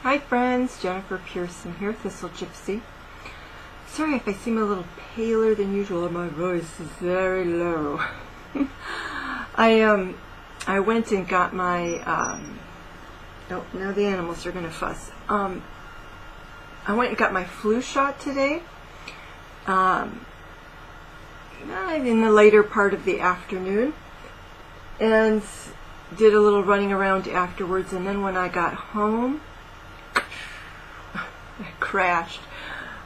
Hi friends, Jennifer Pearson here, Thistle Gypsy. Sorry if I seem a little paler than usual. My voice is very low. I went and got my oh, now the animals are gonna fuss. I went and got my flu shot today. In the later part of the afternoon, and did a little running around afterwards, and then when I got home I crashed.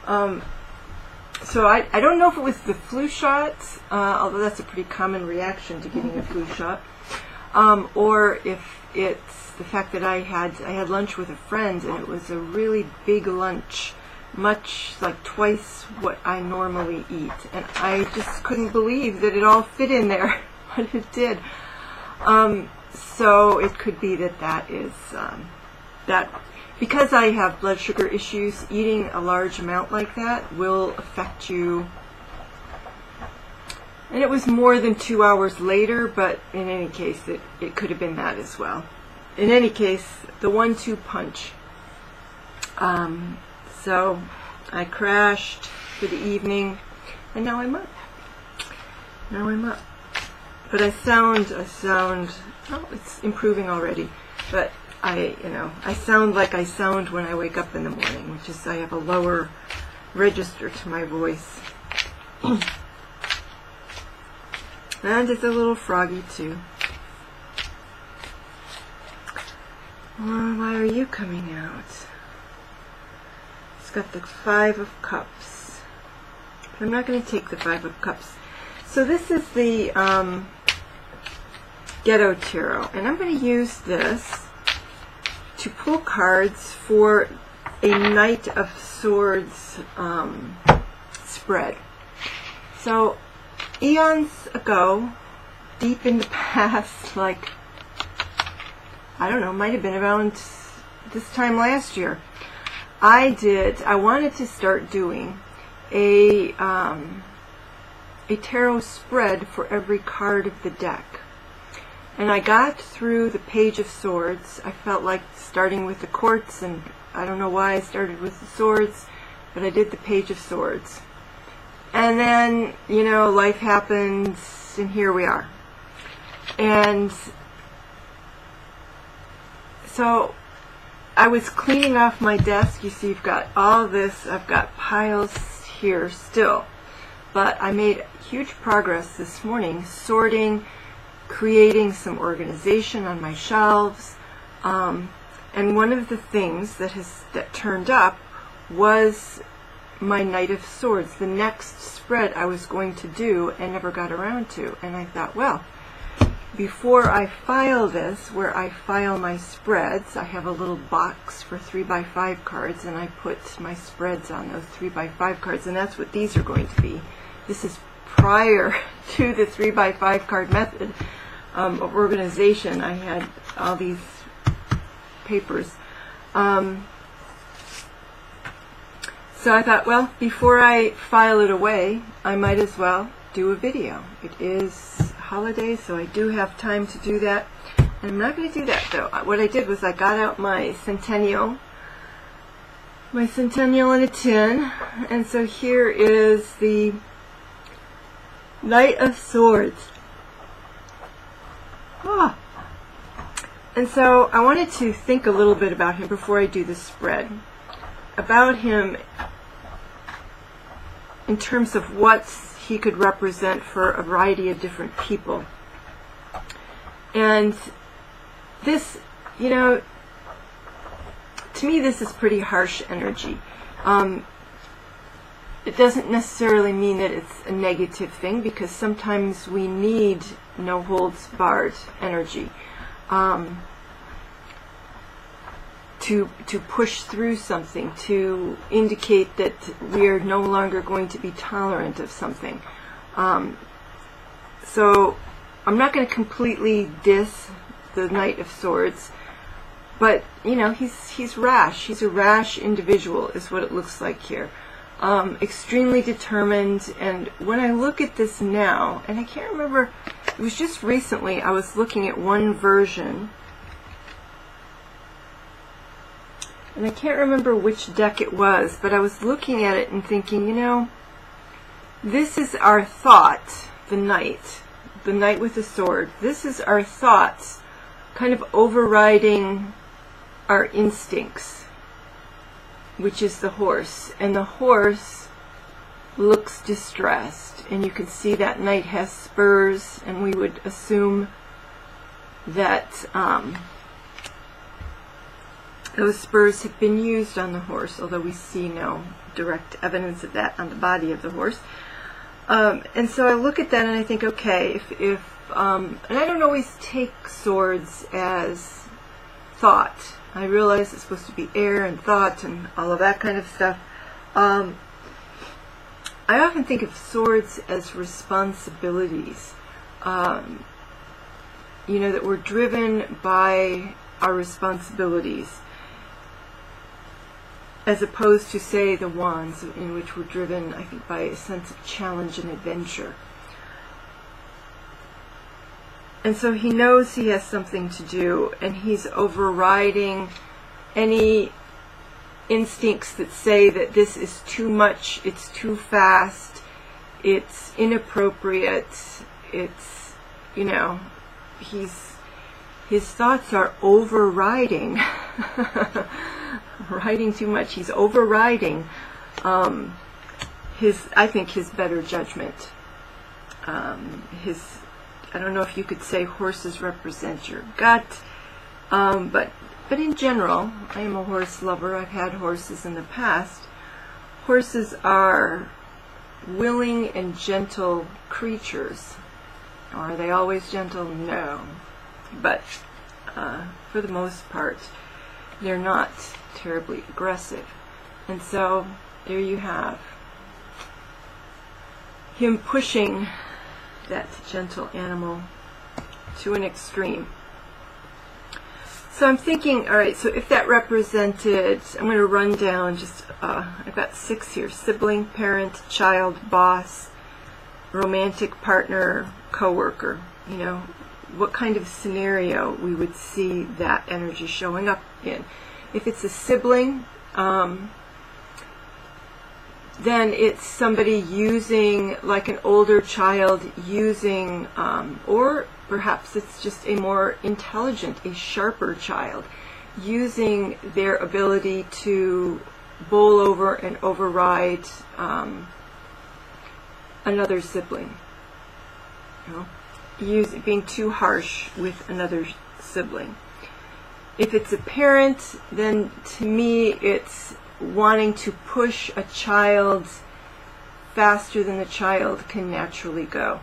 So I don't know if it was the flu shot, although that's a pretty common reaction to getting a flu shot, or if it's the fact that I had lunch with a friend, and it was a really big lunch, much like twice what I normally eat, and I just couldn't believe that it all fit in there, but it did. So it could be that is that because I have blood sugar issues, eating a large amount like that will affect you. And it was more than 2 hours later, but in any case, it could have been that as well. In any case, the 1-2 punch. So I crashed for the evening, and now I'm up. But I sound, oh, it's improving already. But I sound like I sound when I wake up in the morning, which is I have a lower register to my voice. And it's a little froggy too. Well, why are you coming out? It's got the 5 of Cups. But I'm not going to take the 5 of Cups. So this is the Ghetto Tarot, and I'm going to use this to pull cards for a Knight of Swords spread. So eons ago, deep in the past, like, I don't know, might have been around this time last year, I wanted to start doing a tarot spread for every card of the deck. And I got through the Page of Swords. I felt like starting with the Courts, and I don't know why I started with the Swords, but I did the Page of Swords. And then, life happens, and here we are. And so I was cleaning off my desk. You see, you've got all this. I've got piles here still. But I made huge progress this morning, sorting, creating some organization on my shelves, and one of the things that turned up was my Knight of Swords, the next spread I was going to do and never got around to. And I thought, well, before I file this, where I file my spreads, I have a little box for 3x5 cards, and I put my spreads on those 3x5 cards, and that's what these are going to be. This is prior to the 3x5 card method of organization. I had all these papers. So I thought, well, before I file it away, I might as well do a video. It is holiday, so I do have time to do that. And I'm not going to do that, though. What I did was I got out my Centennial in a tin, and so here is the Knight of Swords. And so I wanted to think a little bit about him before I do the spread. About him in terms of what he could represent for a variety of different people. And this, to me this is pretty harsh energy. It doesn't necessarily mean that it's a negative thing, because sometimes we need no holds barred energy to push through something, to indicate that we are no longer going to be tolerant of something. So I'm not going to completely diss the Knight of Swords, but he's rash. He's a rash individual, is what it looks like here. Extremely determined, and when I look at this now, and I can't remember, it was just recently I was looking at one version And I can't remember which deck it was, but I was looking at it and thinking, you know, this is our thought, the knight with the sword. This is our thoughts kind of overriding our instincts, which is the horse. And the horse looks distressed, and you can see that knight has spurs, and we would assume that those spurs have been used on the horse, although we see no direct evidence of that on the body of the horse. And so I look at that and I think, okay, and I don't always take swords as thought. I realize it's supposed to be air and thought and all of that kind of stuff. I often think of swords as responsibilities. You know, that we're driven by our responsibilities, as opposed to, say, the wands, in which we're driven, I think, by a sense of challenge and adventure. And so he knows he has something to do, and he's overriding any instincts that say that this is too much, it's too fast, it's inappropriate, it's, you know, his thoughts are overriding, riding too much. He's overriding I think his better judgment. I don't know if you could say horses represent your gut, but in general, I am a horse lover. I've had horses in the past. Horses are willing and gentle creatures. Are they always gentle? No. But for the most part, they're not terribly aggressive. And so there you have him pushing that gentle animal to an extreme. So I'm thinking, all right, so if that represented, I'm going to run down just, I've got 6 here: sibling, parent, child, boss, romantic partner, coworker. You know, what kind of scenario we would see that energy showing up in. If it's a sibling, then it's somebody using, like an older child using, or perhaps it's just a more intelligent, a sharper child, using their ability to bowl over and override another sibling. You know? Being too harsh with another sibling. If it's a parent, then to me it's wanting to push a child faster than the child can naturally go.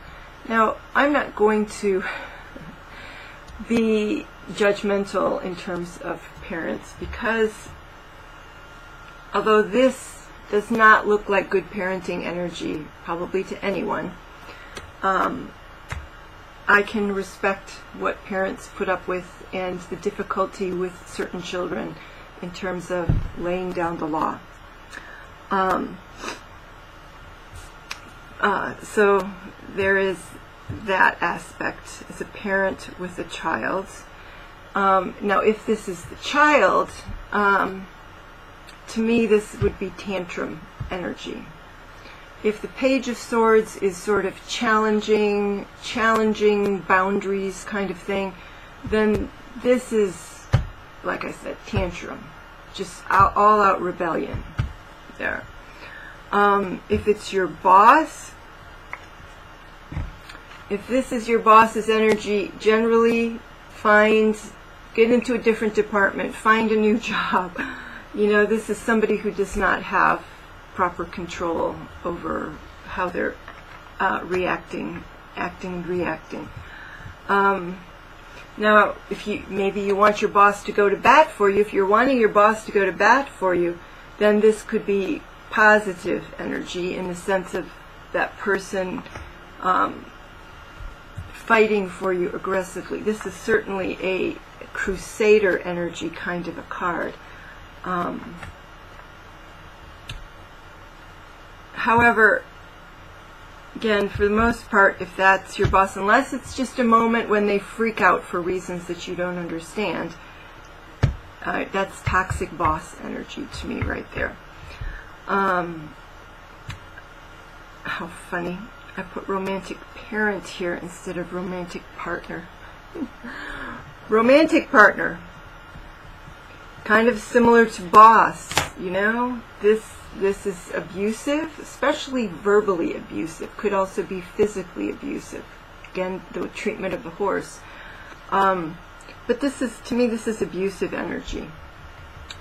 Now, I'm not going to be judgmental in terms of parents, because although this does not look like good parenting energy probably to anyone, I can respect what parents put up with and the difficulty with certain children in terms of laying down the law. So there is that aspect as a parent with a child. Now, if this is the child, to me this would be tantrum energy. If the Page of Swords is sort of challenging boundaries kind of thing, then this is, like I said, tantrum, just all-out rebellion there. If it's your boss, if this is your boss's energy, generally get into a different department, find a new job. You know, this is somebody who does not have proper control over how they're acting and reacting. Now, if maybe you want your boss to go to bat for you, if you're wanting your boss to go to bat for you, then this could be positive energy in the sense of that person fighting for you aggressively. This is certainly a crusader energy kind of a card. However, again, for the most part, if that's your boss, unless it's just a moment when they freak out for reasons that you don't understand, That's toxic boss energy to me right there. How funny. I put romantic parent here instead of romantic partner. Romantic partner. Kind of similar to boss, you know? This is abusive, especially verbally abusive. Could also be physically abusive. Again, the treatment of the horse. But this is, to me, this is abusive energy.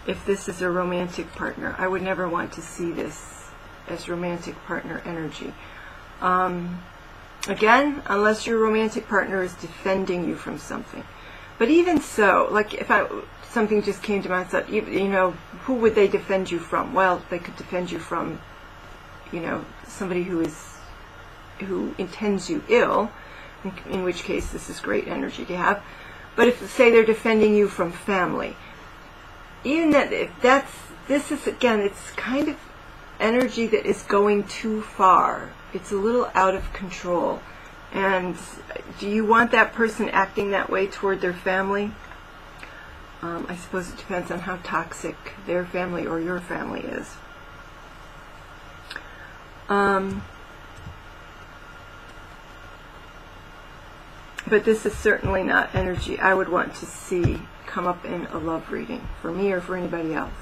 If this is a romantic partner, I would never want to see this as romantic partner energy. Again, unless your romantic partner is defending you from something. But even so, like if something just came to mind, thought, you know, who would they defend you from? Well, they could defend you from, you know, somebody who intends you ill, in which case this is great energy to have. But if, say, they're defending you from family, even that, this is, again, it's kind of energy that is going too far. It's a little out of control. And do you want that person acting that way toward their family? I suppose it depends on how toxic their family or your family is. But this is certainly not energy I would want to see come up in a love reading for me or for anybody else.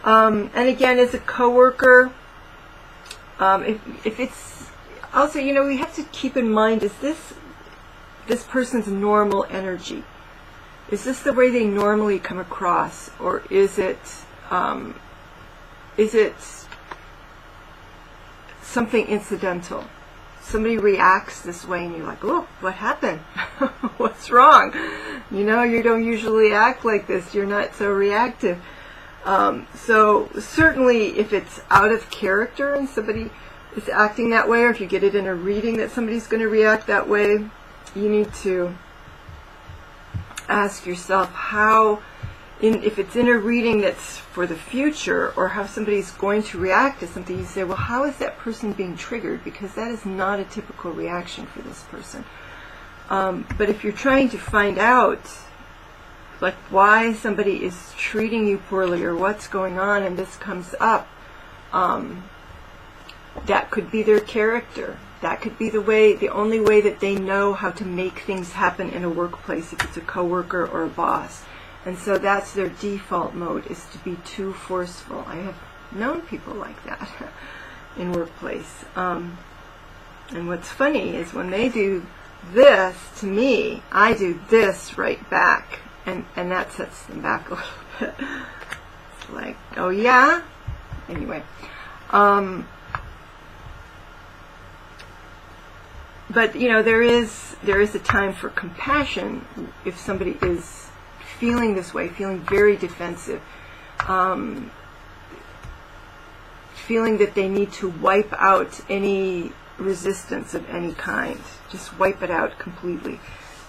And again, as a coworker, if it's also, you know, we have to keep in mind, is this person's normal energy? Is this the way they normally come across, or is it something incidental? Somebody reacts this way and you're like, oh, what happened? What's wrong? You know, you don't usually act like this. You're not so reactive. So certainly if it's out of character and somebody is acting that way, or if you get it in a reading that somebody's going to react that way, you need to ask yourself how, if it's in a reading that's for the future, or how somebody's going to react to something, you say, well, how is that person being triggered? Because that is not a typical reaction for this person. But if you're trying to find out, like, why somebody is treating you poorly or what's going on, and this comes up, that could be their character. That could be the only way that they know how to make things happen in a workplace, if it's a coworker or a boss. And so that's their default mode, is to be too forceful. I have known people like that in workplace. And what's funny is when they do this to me, I do this right back. And that sets them back a little bit. It's like, oh yeah? Anyway. But, you know, there is a time for compassion if somebody is feeling this way, feeling very defensive, feeling that they need to wipe out any resistance of any kind, just wipe it out completely.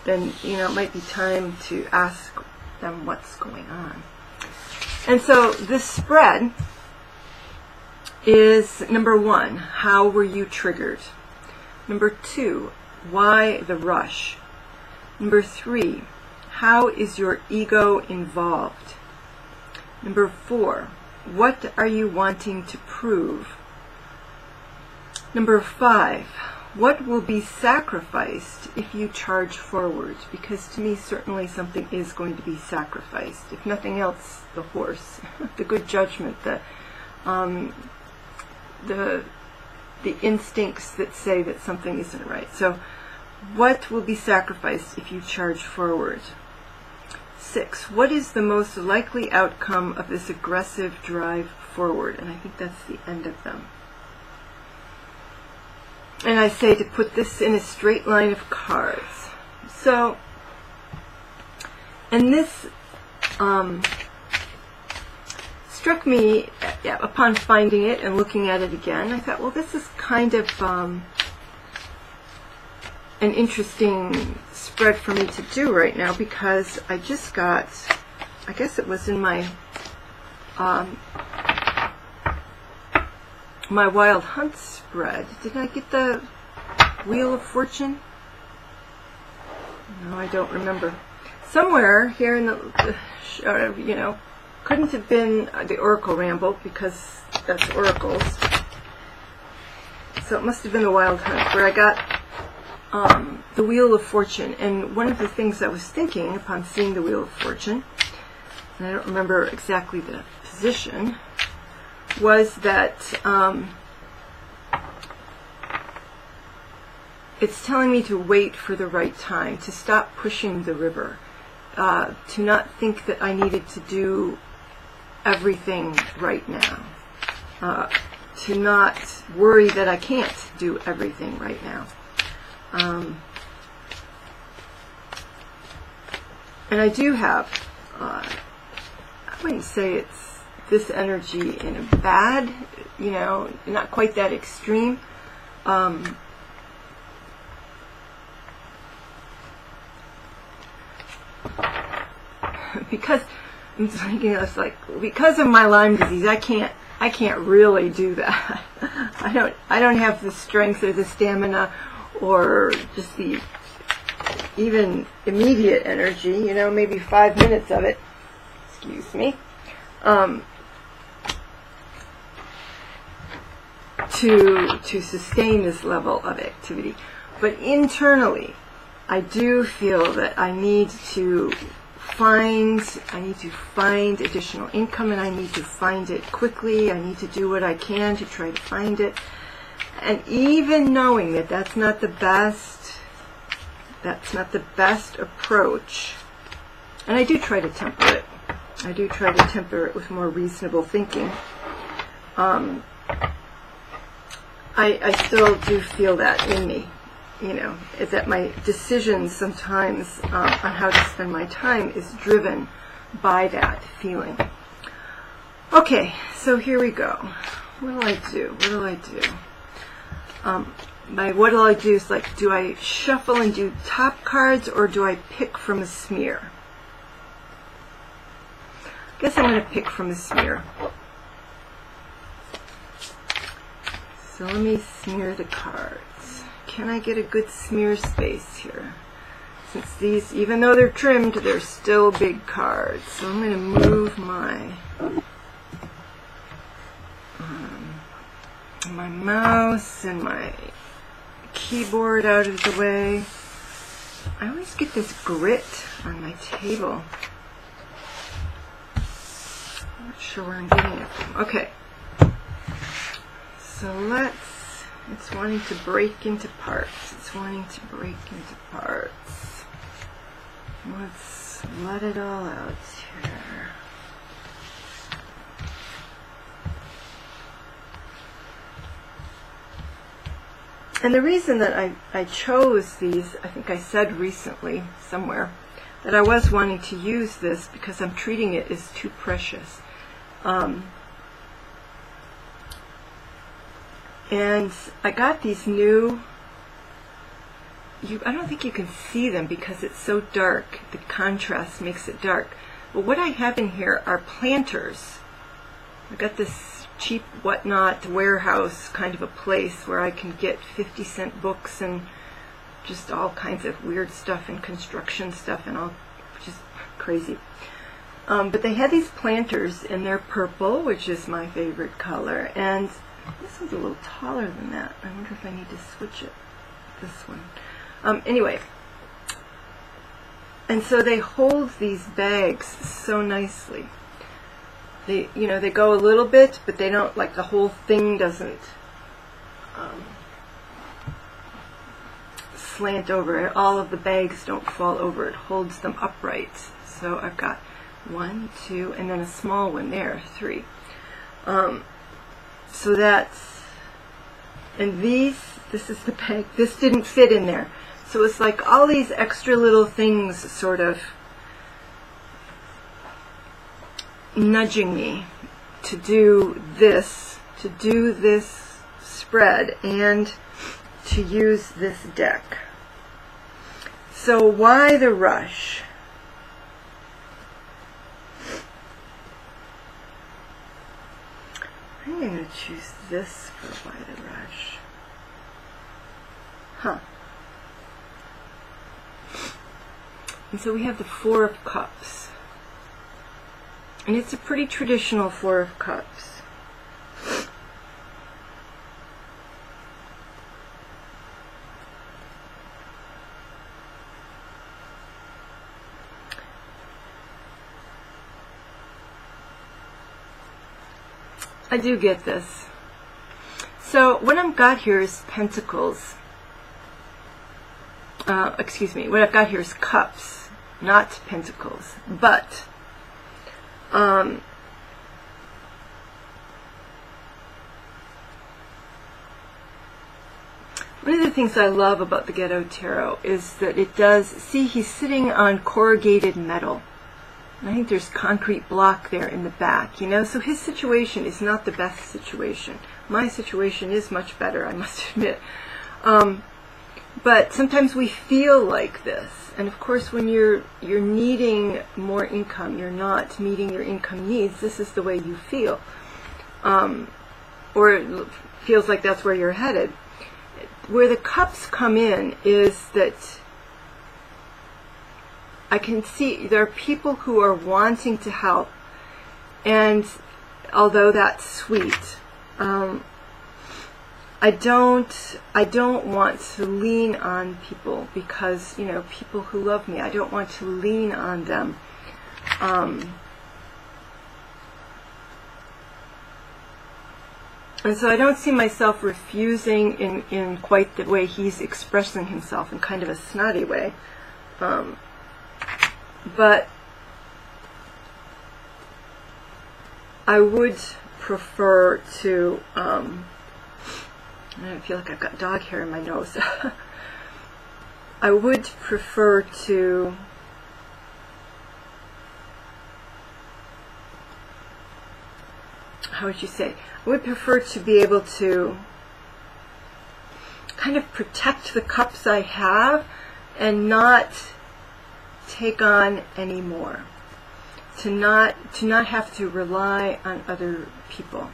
Then, you know, it might be time to ask them what's going on. And so this spread is, number 1, how were you triggered? Number 2, why the rush? Number 3, how is your ego involved? Number 4, what are you wanting to prove? Number 5, what will be sacrificed if you charge forward? Because to me, certainly something is going to be sacrificed. If nothing else, the horse, the good judgment, the instincts that say that something isn't right. So what will be sacrificed if you charge forward? 6, what is the most likely outcome of this aggressive drive forward? And I think that's the end of them. And I say to put this in a straight line of cards. So, and this struck me upon finding it and looking at it again. I thought, well, this is kind of an interesting spread for me to do right now, because I just got, I guess it was in my my Wild Hunt spread. Did I get the Wheel of Fortune? No, I don't remember. somewhere here in the, couldn't have been the Oracle Ramble because that's oracles. So it must have been the Wild Hunt where I got the Wheel of Fortune. And one of the things I was thinking upon seeing the Wheel of Fortune, and I don't remember exactly the position, was that it's telling me to wait for the right time, to stop pushing the river, to not think that I needed to do everything right now, to not worry that I can't do everything right now. And I do have, I wouldn't say it's this energy in a bad, not quite that extreme. Because I'm thinking, it's like, because of my Lyme disease, I can't really do that. I don't have the strength or the stamina or just the even immediate energy, maybe 5 minutes of it, excuse me, to sustain this level of activity. But internally, I do feel that I need to find additional income, and I need to find it quickly. I need to do what I can to try to find it. And even knowing that that's not the best approach, and I do try to temper it. I do try to temper it with more reasonable thinking. I still do feel that in me. Is that my decisions sometimes on how to spend my time is driven by that feeling. Okay, so here we go. What do I do? By what do I do is like, do I shuffle and do top cards, or do I pick from a smear? I guess I'm going to pick from a smear. So let me smear the cards. Can I get a good smear space here? Since these, even though they're trimmed, they're still big cards. So I'm going to move my mouse and my keyboard out of the way. I always get this grit on my table. I'm not sure where I'm getting it from. Okay. So it's wanting to break into parts. Let's let it all out here. And the reason that I chose these, I think I said recently somewhere, that I was wanting to use this because I'm treating it as too precious. And I got these new, I don't think you can see them because it's so dark. The contrast makes it dark. But what I have in here are planters. I got this cheap whatnot warehouse kind of a place where I can get 50-cent books and just all kinds of weird stuff and construction stuff and all, just crazy. But they had these planters and they're purple, which is my favorite color, and this one's a little taller than that. I wonder if I need to switch it. This one. Anyway. And so they hold these bags so nicely. They, they go a little bit, but they don't, like the whole thing doesn't slant over. All of the bags don't fall over. It holds them upright. So I've got 1, 2, and then a small one there, 3. So that's, and this is the bag. This didn't fit in there. So it's like all these extra little things sort of nudging me to do this spread and to use this deck. So why the rush? I'm going to choose this for why the rush. And so we have the Four of Cups. And it's a pretty traditional Four of Cups. I do get this. So what I've got here is Pentacles. Excuse me, what I've got here is Cups, not Pentacles. But one of the things I love about the Ghetto Tarot is that it does, see, he's sitting on corrugated metal. I think there's concrete block there in the back, you know, so his situation is not the best situation. My situation is much better, I must admit. But sometimes we feel like this, and of course when you're needing more income, you're not meeting your income needs, this is the way you feel. Or it feels like that's where you're headed. Where the cups come in is that I can see there are people who are wanting to help, and although that's sweet, I don't want to lean on people because, you know, people who love me, I don't want to lean on them. And so I don't see myself refusing in quite the way he's expressing himself, in kind of a snotty way. But I would prefer to, I feel like I've got dog hair in my nose. I would prefer to how would you say? I would prefer to be able to kind of protect the cups I have and not take on any more. To not have to rely on other people.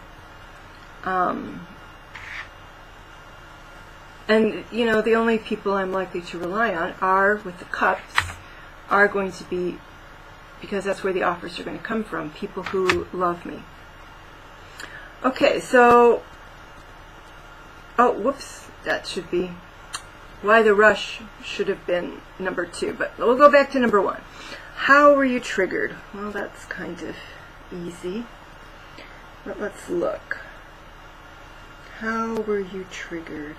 And, you know, the only people I'm likely to rely on are, with the cups, are going to be, because that's where the offers are going to come from, people who love me. Okay, so, oh, whoops, that should be, Why the Rush should have been number 2, but we'll go back to number 1. How were you triggered? Well, that's kind of easy, but let's look. How were you triggered?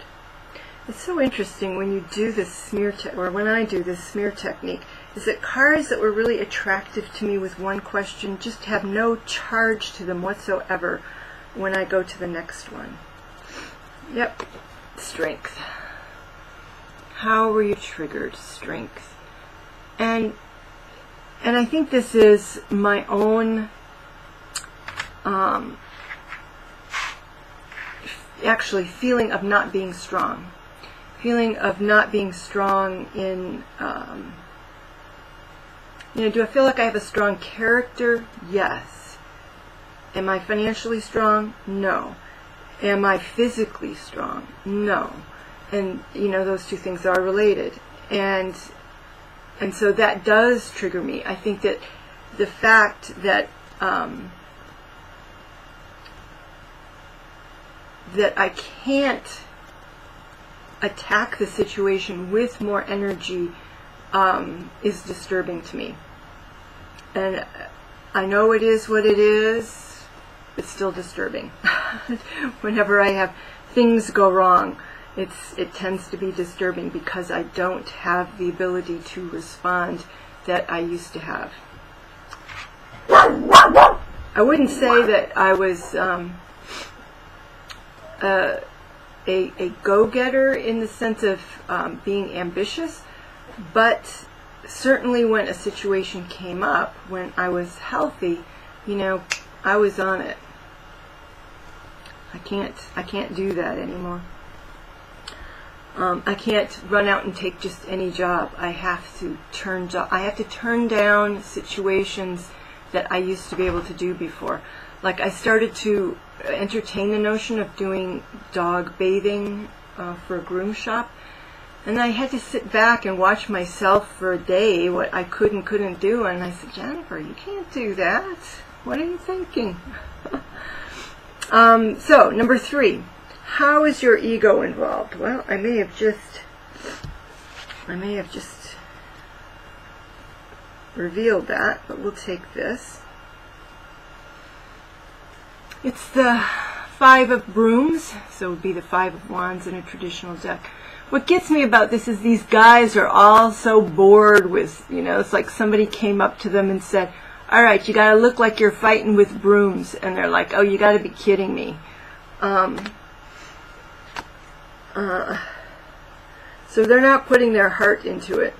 It's so interesting when you do this smear, or when I do this smear technique, is that cards that were really attractive to me with one question just have no charge to them whatsoever when I go to the next one. Yep, Strength. How were you triggered? Strength. And I think this is my own actually feeling of not being strong. Feeling of not being strong in, you know, do I feel like I have a strong character? Yes. Am I financially strong? No. Am I physically strong? No. And, you know, those two things are related. And so that does trigger me. I think that the fact that that I can't attack the situation with more energy is disturbing to me. And I know it is what it is. It's still disturbing. Whenever I have things go wrong, it tends to be disturbing because I don't have the ability to respond that I used to have. I wouldn't say that I was a go-getter in the sense of being ambitious, but certainly when a situation came up, when I was healthy, you know, I was on it. I can't do that anymore. I can't run out and take just any job. I have to turn down situations that I used to be able to do before. Like I started to entertain the notion of doing dog bathing for a groom shop, And I had to sit back and watch myself for a day, what I could and couldn't do. And I said, Jennifer, you can't do that. What are you thinking? So, number 3, how is your ego involved? Well, I may have just revealed that, but we'll take this. It's the 5 of brooms, so it would be the 5 of wands in a traditional deck. What gets me about this is these guys are all so bored with, it's like somebody came up to them and said, all right, you got to look like you're fighting with brooms. And they're like, oh, you got to be kidding me. So they're not putting their heart into it.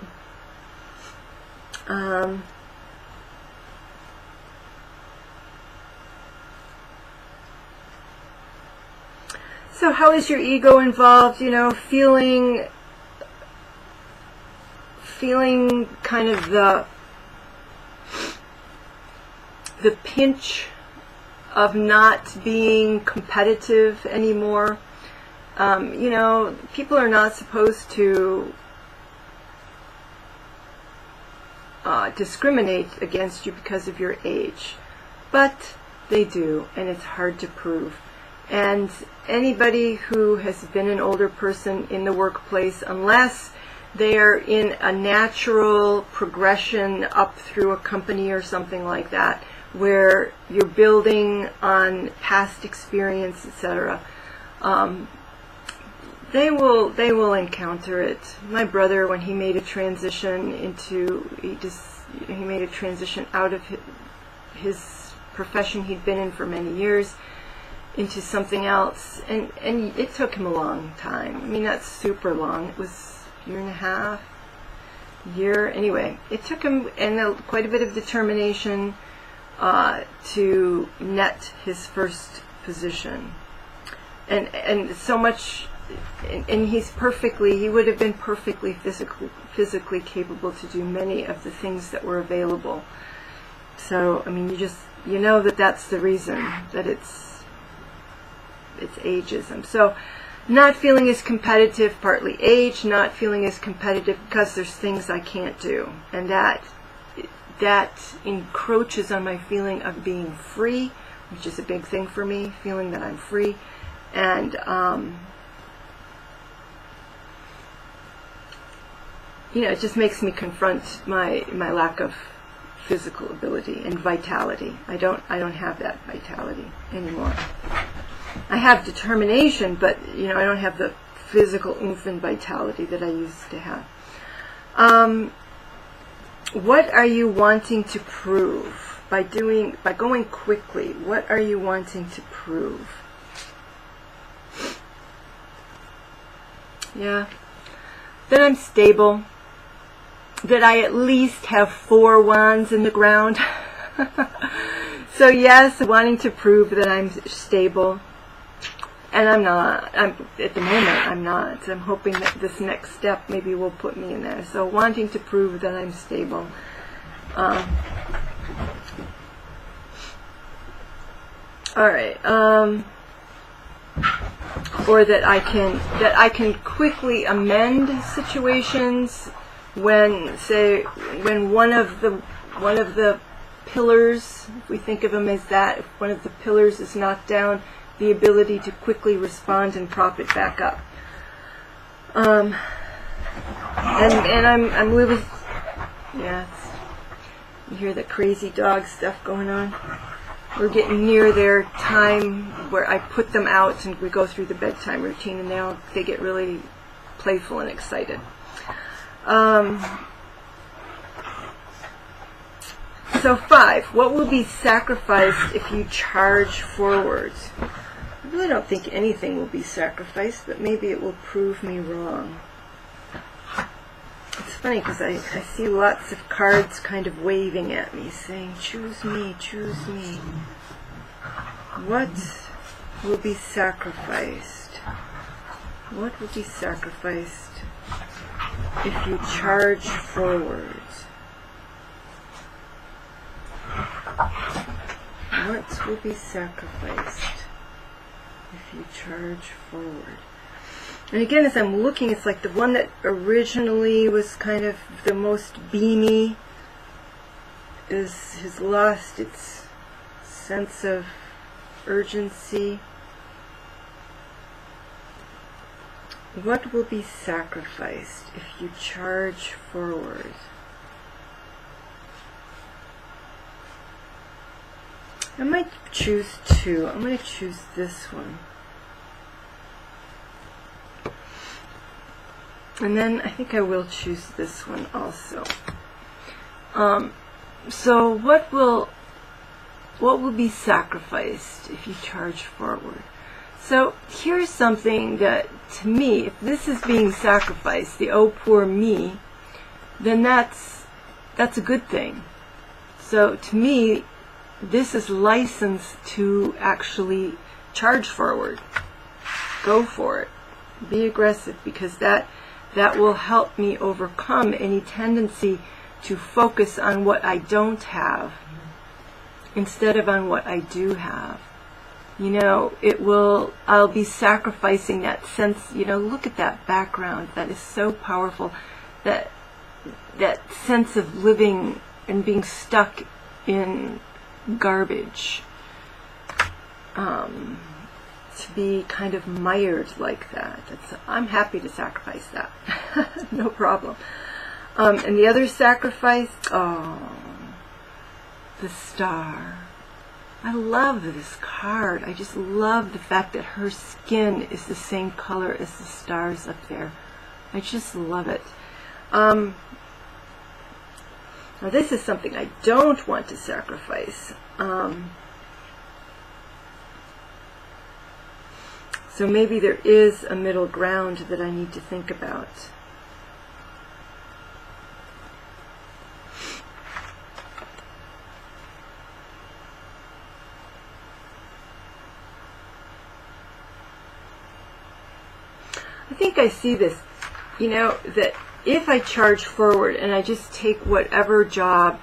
So how is your ego involved? Feeling kind of the pinch of not being competitive anymore. People are not supposed to discriminate against you because of your age, but they do, and it's hard to prove. And anybody who has been an older person in the workplace, unless they are in a natural progression up through a company or something like that, where you're building on past experience, etc., they will encounter it. My brother, when he made a transition he made a transition out of his profession he'd been in for many years into something else, and it took him a long time. I mean, not super long. It was a year and a half, anyway. It took him quite a bit of determination to net his first position, and so much. And he would have been perfectly physically capable to do many of the things that were available. So, I mean, you know that that's the reason, that it's ageism. So, not feeling as competitive, partly age, not feeling as competitive because there's things I can't do. And that encroaches on my feeling of being free, which is a big thing for me, feeling that I'm free. And, it just makes me confront my lack of physical ability and vitality. I don't have that vitality anymore. I have determination, but I don't have the physical oomph and vitality that I used to have. What are you wanting to prove by going quickly? What are you wanting to prove? Yeah, that I'm stable. That I at least have 4 wands in the ground. So yes, wanting to prove that I'm stable. And I'm not. At the moment, I'm not. I'm hoping that this next step maybe will put me in there. So wanting to prove that I'm stable. Alright. Or that I can quickly amend situations when one of the pillars, if we think of them as that, if one of the pillars is knocked down, the ability to quickly respond and prop it back up. And I'm living. Yeah, you hear the crazy dog stuff going on. We're getting near their time where I put them out and we go through the bedtime routine, and they get really playful and excited. So 5, what will be sacrificed if you charge forward? I really don't think anything will be sacrificed, but maybe it will prove me wrong. It's funny because I see lots of cards kind of waving at me, saying, choose me, choose me. What will be sacrificed? What will be sacrificed if you charge forward? What will be sacrificed if you charge forward? And again, as I'm looking, it's like the one that originally was kind of the most beamy has lost its sense of urgency. What will be sacrificed if you charge forward? I might choose two. I'm going to choose this one. And then I think I will choose this one also. So what will be sacrificed if you charge forward? So here's something that, to me, if this is being sacrificed, the oh poor me, then that's a good thing. So to me, this is license to actually charge forward. Go for it. Be aggressive, because that will help me overcome any tendency to focus on what I don't have instead of on what I do have. You know, I'll be sacrificing that sense, you know, look at that background. That is so powerful. That sense of living and being stuck in garbage. To be kind of mired like that. I'm happy to sacrifice that. No problem. And the other sacrifice, the star. I love this card. I just love the fact that her skin is the same color as the stars up there. I just love it. Now this is something I don't want to sacrifice. So maybe there is a middle ground that I need to think about. I think I see this, you know, that if I charge forward and I just take whatever job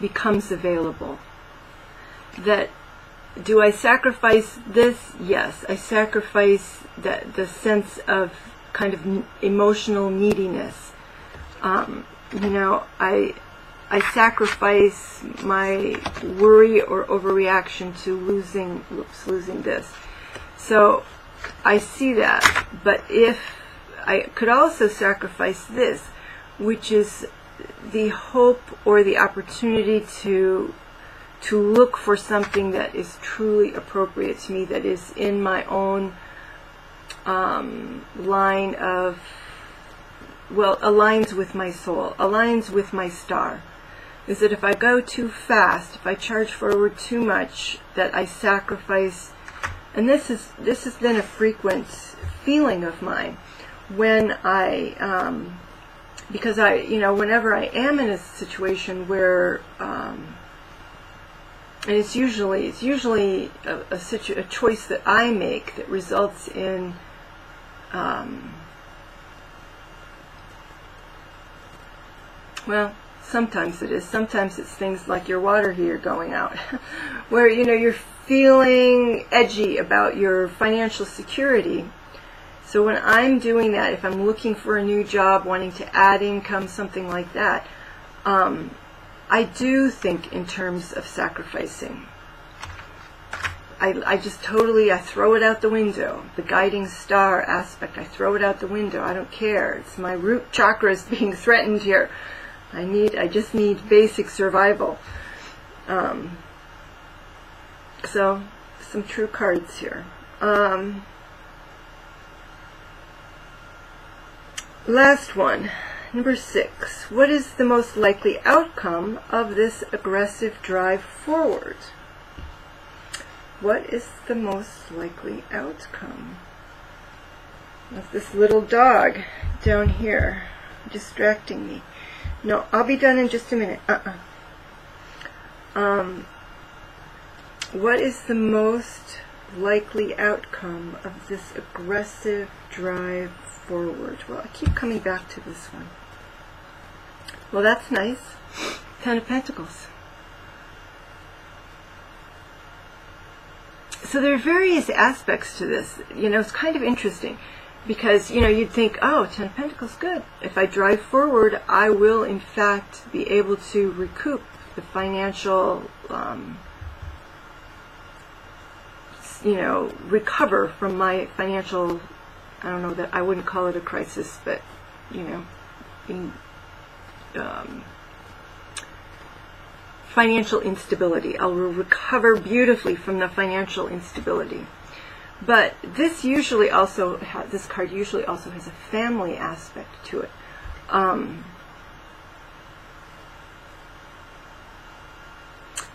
becomes available, that do I sacrifice this? Yes, I sacrifice the sense of kind of emotional neediness. You know, I sacrifice my worry or overreaction to losing this. So I see that, but if I could also sacrifice this, which is the hope or the opportunity to look for something that is truly appropriate to me, that is in my own line of, well, aligns with my soul, aligns with my star. Is that if I go too fast, if I charge forward too much, that I sacrifice. And this has been a frequent feeling of mine when because whenever I am in a situation where, and it's usually a choice that I make that results in, well, sometimes it is. Sometimes it's things like your water heater going out, where you're feeling edgy about your financial security. So when I'm doing that, if I'm looking for a new job, wanting to add income, something like that, I do think in terms of sacrificing. I just totally, I throw it out the window. The guiding star aspect, I throw it out the window. I don't care. It's my root chakras being threatened here. I just need basic survival. So, some true cards here. Last one, number 6. What is the most likely outcome of this aggressive drive forward? What is the most likely outcome of this little dog down here distracting me? No, I'll be done in just a minute. What is the most likely outcome of this aggressive drive forward? Well, I keep coming back to this one. Well, that's nice. 10 of Pentacles. So there are various aspects to this. You know, it's kind of interesting because, you know, you'd think, oh, Ten of Pentacles, good. If I drive forward, I will, in fact, be able to recoup the financial, you know, recover from my financial, I don't know, that I wouldn't call it a crisis, but, you know, financial instability. I'll recover beautifully from the financial instability. But this usually also, this card usually also has a family aspect to it.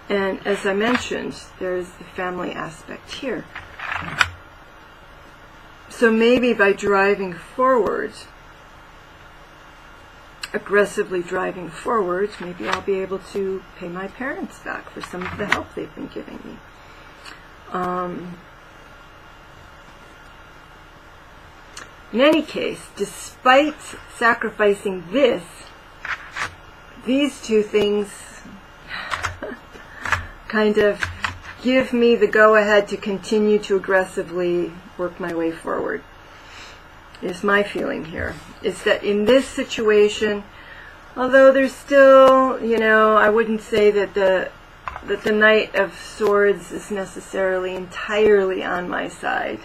And as I mentioned, there's the family aspect here. So maybe by driving forward, aggressively driving forward, maybe I'll be able to pay my parents back for some of the help they've been giving me. In any case, despite sacrificing this, these two things kind of give me the go-ahead to continue to aggressively work my way forward. Is my feeling here. Is that in this situation, although there's still, you know, I wouldn't say that the Knight of Swords is necessarily entirely on my side.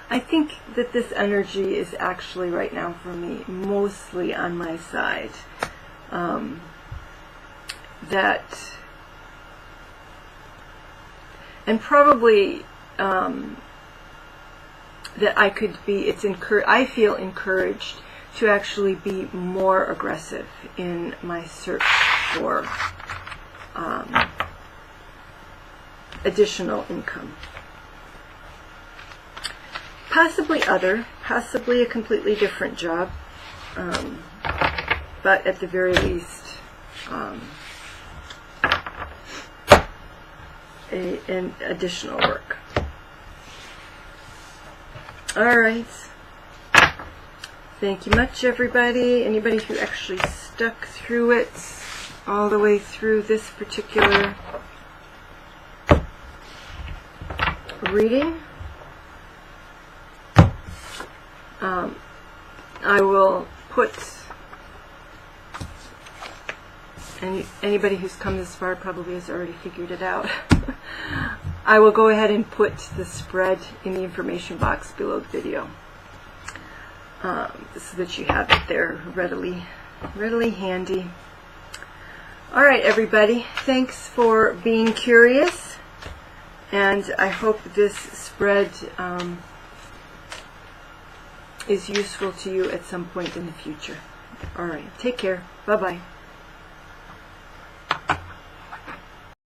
I think that this energy is actually right now for me mostly on my side. And probably that I could be, I feel encouraged to actually be more aggressive in my search for additional income. Possibly possibly a completely different job, but at the very least, an additional work. All right. Thank you much, everybody. Anybody who actually stuck through it all the way through this particular reading. I will put, and anybody who's come this far probably has already figured it out. I will go ahead and put the spread in the information box below the video, so that you have it there readily handy. All right, everybody. Thanks for being curious, and I hope this spread is useful to you at some point in the future. All right. Take care. Bye-bye.